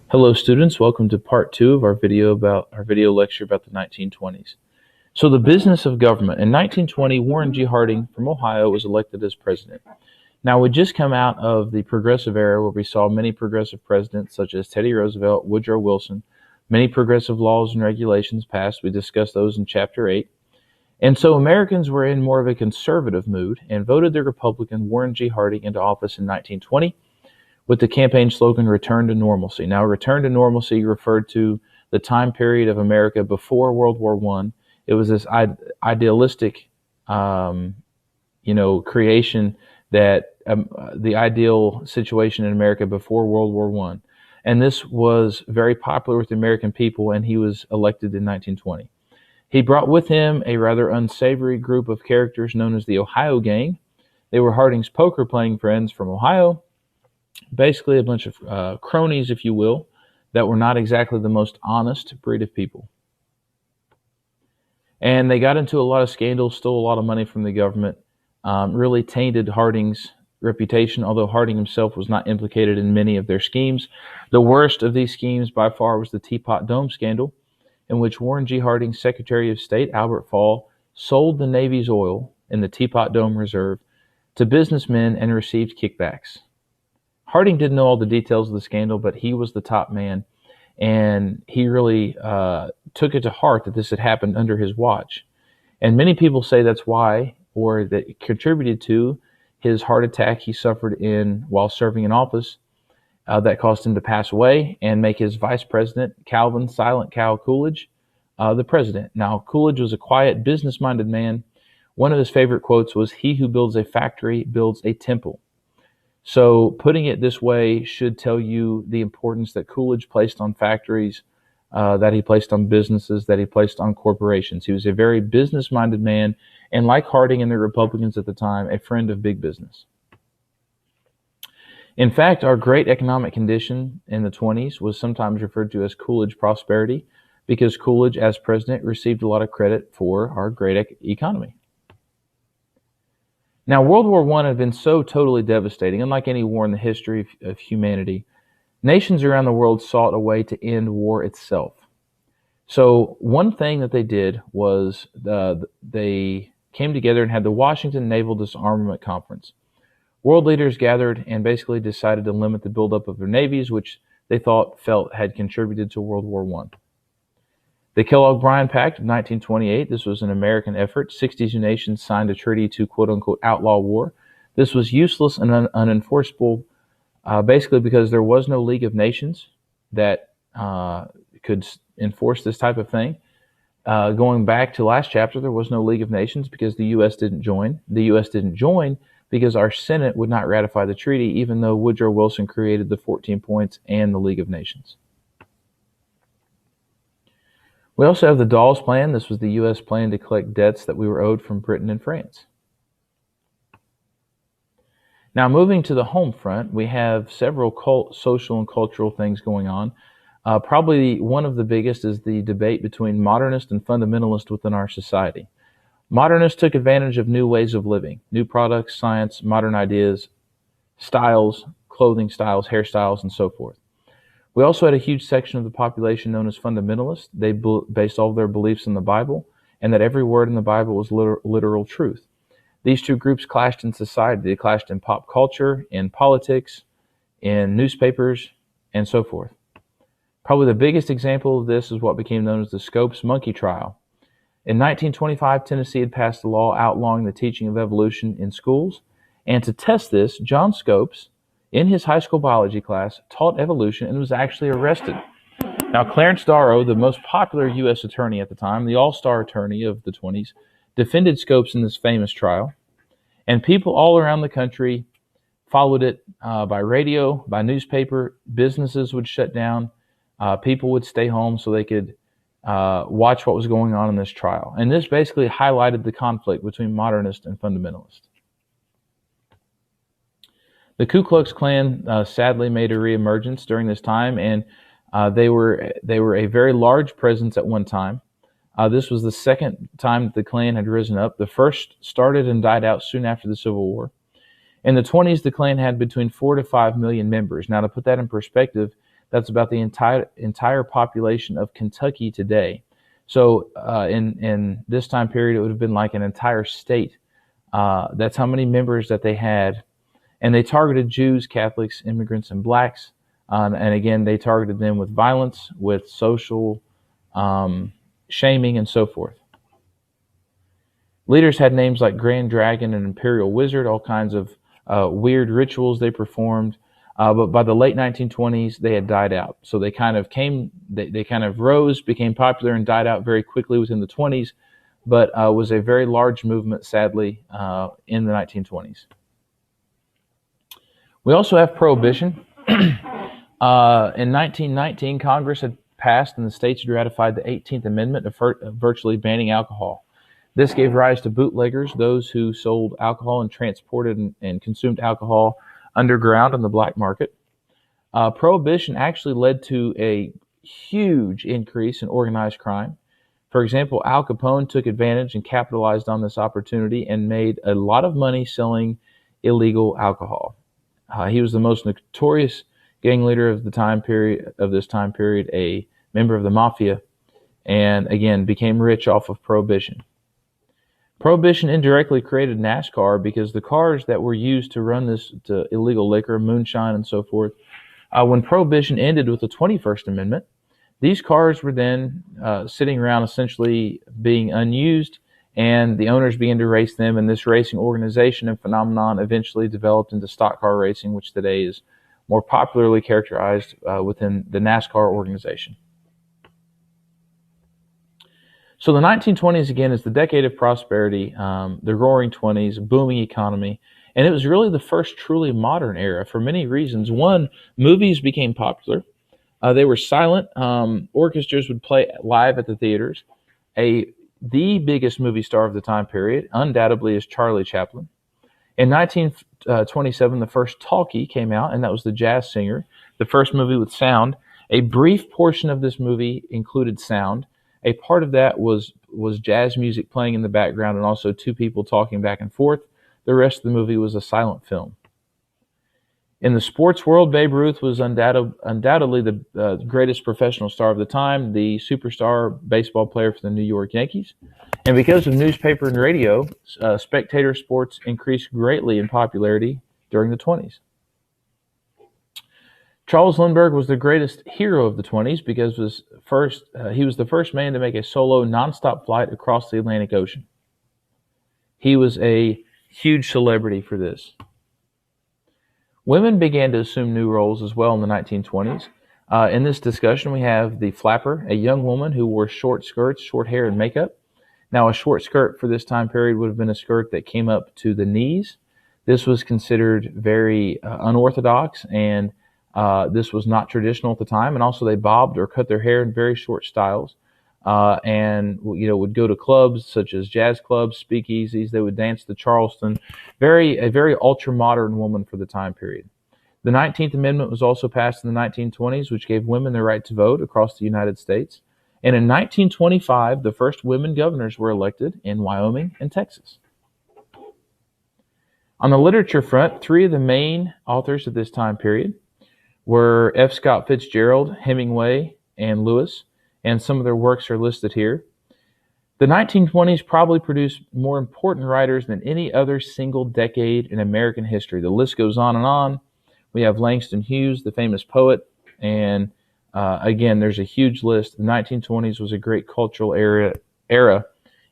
Hello students, welcome to part 2 of our video lecture about the 1920s. So the business of government. In 1920, Warren G. Harding from Ohio was elected as president. Now we just come out of the progressive era where we saw many progressive presidents such as Teddy Roosevelt, Woodrow Wilson, many progressive laws and regulations passed. We discussed those in chapter 8. And so Americans were in more of a conservative mood and voted the Republican Warren G. Harding into office in 1920 with the campaign slogan, Return to Normalcy. Now, return to normalcy referred to the time period of America before World War I. It was this idealistic, creation that the ideal situation in America before World War I. And this was very popular with the American people, and he was elected in 1920. He brought with him a rather unsavory group of characters known as the Ohio Gang. They were Harding's poker-playing friends from Ohio, basically a bunch of cronies, if you will, that were not exactly the most honest breed of people. And they got into a lot of scandals, stole a lot of money from the government, really tainted Harding's reputation, although Harding himself was not implicated in many of their schemes. The worst of these schemes by far was the Teapot Dome scandal, in which Warren G. Harding's Secretary of State, Albert Fall, sold the Navy's oil in the Teapot Dome Reserve to businessmen and received kickbacks. Harding didn't know all the details of the scandal, but he was the top man, and he really took it to heart that this had happened under his watch. And many people say that's why, or that it contributed to, his heart attack he suffered while serving in office that caused him to pass away and make his vice president, Calvin Silent Cal Coolidge, the president. Now, Coolidge was a quiet, business-minded man. One of his favorite quotes was, "He who builds a factory builds a temple." So putting it this way should tell you the importance that Coolidge placed on factories, that he placed on businesses, that he placed on corporations. He was a very business-minded man, and like Harding and the Republicans at the time, a friend of big business. In fact, our great economic condition in the 20s was sometimes referred to as Coolidge prosperity, because Coolidge, as president, received a lot of credit for our great economy. Now, World War I had been so totally devastating, unlike any war in the history of humanity. Nations around the world sought a way to end war itself. So one thing that they did was they came together and had the Washington Naval Disarmament Conference. World leaders gathered and basically decided to limit the buildup of their navies, which they felt had contributed to World War I. The Kellogg-Briand Pact of 1928, this was an American effort. 62 nations signed a treaty to quote-unquote outlaw war. This was useless and unenforceable, basically because there was no League of Nations that could enforce this type of thing. Going back to last chapter, there was no League of Nations because the U.S. didn't join. The U.S. didn't join because our Senate would not ratify the treaty, even though Woodrow Wilson created the 14 points and the League of Nations. We also have the Dawes Plan. This was the U.S. plan to collect debts that we were owed from Britain and France. Now, moving to the home front, we have several social and cultural things going on. Probably one of the biggest is the debate between modernist and fundamentalist within our society. Modernists took advantage of new ways of living, new products, science, modern ideas, styles, clothing styles, hairstyles, and so forth. We also had a huge section of the population known as fundamentalists. They based all of their beliefs in the Bible, and that every word in the Bible was literal truth. These two groups clashed in society. They clashed in pop culture, in politics, in newspapers, and so forth. Probably the biggest example of this is what became known as the Scopes monkey trial. In 1925, Tennessee had passed a law outlawing the teaching of evolution in schools, and to test this, John Scopes, in his high school biology class, taught evolution and was actually arrested. Now, Clarence Darrow, the most popular U.S. attorney at the time, the all-star attorney of the 20s, defended Scopes in this famous trial, and people all around the country followed it by radio, by newspaper. Businesses would shut down. People would stay home so they could watch what was going on in this trial. And this basically highlighted the conflict between modernist and fundamentalist. The Ku Klux Klan sadly made a reemergence during this time, and they were a very large presence at one time. This was the second time that the Klan had risen up. The first started and died out soon after the Civil War. In the 20s, the Klan had between 4 to 5 million members. Now, to put that in perspective, That's about the entire population of Kentucky today. So in this time period, it would have been like an entire state. That's how many members that they had, and they targeted Jews, Catholics, immigrants, and blacks. And again, they targeted them with violence, with social shaming, and so forth. Leaders had names like Grand Dragon and Imperial Wizard, all kinds of weird rituals they performed. But by the late 1920s, they had died out. So they kind of they kind of rose, became popular, and died out very quickly within the 20s, but was a very large movement, sadly, in the 1920s. We also have Prohibition. In 1919, Congress had passed and the states had ratified the 18th Amendment of virtually banning alcohol. This gave rise to bootleggers, those who sold alcohol and transported and consumed alcohol underground in the black market. Prohibition actually led to a huge increase in organized crime. For example, Al Capone took advantage and capitalized on this opportunity and made a lot of money selling illegal alcohol. He was the most notorious gang leader of this time period, a member of the mafia, and again became rich off of Prohibition. Prohibition indirectly created NASCAR because the cars that were used to run this illegal liquor, moonshine, and so forth, when Prohibition ended with the 21st Amendment, these cars were then sitting around essentially being unused, and the owners began to race them, and this racing organization and phenomenon eventually developed into stock car racing, which today is more popularly characterized within the NASCAR organization. So the 1920s, again, is the decade of prosperity, the roaring 20s, booming economy, and it was really the first truly modern era for many reasons. One, movies became popular. They were silent. Orchestras would play live at the theaters. The biggest movie star of the time period, undoubtedly, is Charlie Chaplin. In 1927, the first talkie came out, and that was The Jazz Singer, the first movie with sound. A brief portion of this movie included sound. A part of that was jazz music playing in the background and also two people talking back and forth. The rest of the movie was a silent film. In the sports world, Babe Ruth was undoubtedly the greatest professional star of the time, the superstar baseball player for the New York Yankees. And because of newspaper and radio, spectator sports increased greatly in popularity during the 20s. Charles Lindbergh was the greatest hero of the 20s because he was the first man to make a solo nonstop flight across the Atlantic Ocean. He was a huge celebrity for this. Women began to assume new roles as well in the 1920s. In this discussion, we have the flapper, a young woman who wore short skirts, short hair, and makeup. Now, a short skirt for this time period would have been a skirt that came up to the knees. This was considered very unorthodox, and this was not traditional at the time. And also, they bobbed or cut their hair in very short styles, and would go to clubs such as jazz clubs, speakeasies. They would dance the Charleston. A very ultra-modern woman for the time period. The 19th Amendment was also passed in the 1920s, which gave women the right to vote across the United States. And in 1925, the first women governors were elected in Wyoming and Texas. On the literature front, three of the main authors of this time period were F. Scott Fitzgerald, Hemingway, and Lewis, and some of their works are listed here. The 1920s probably produced more important writers than any other single decade in American history. The list goes on and on. We have Langston Hughes, the famous poet, and again, there's a huge list. The 1920s was a great cultural era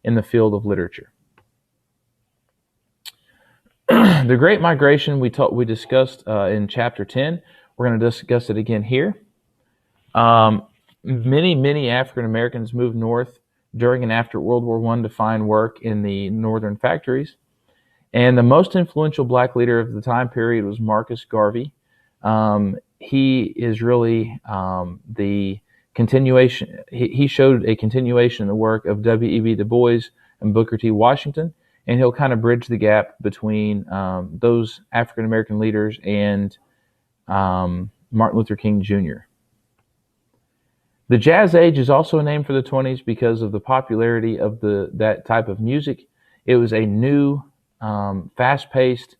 in the field of literature. The Great Migration we discussed in Chapter 10. We're going to discuss it again here. Many African Americans moved north during and after World War I to find work in the northern factories. And the most influential black leader of the time period was Marcus Garvey. He is really the continuation. He showed a continuation in the work of W.E.B. Du Bois and Booker T. Washington, and he'll kind of bridge the gap between those African American leaders and Martin Luther King Jr. The Jazz Age is also a name for the 20s because of the popularity of that type of music. It was a new, fast-paced,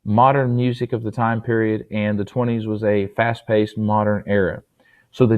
modern music of the time period, and the 20s was a fast-paced, modern era. So the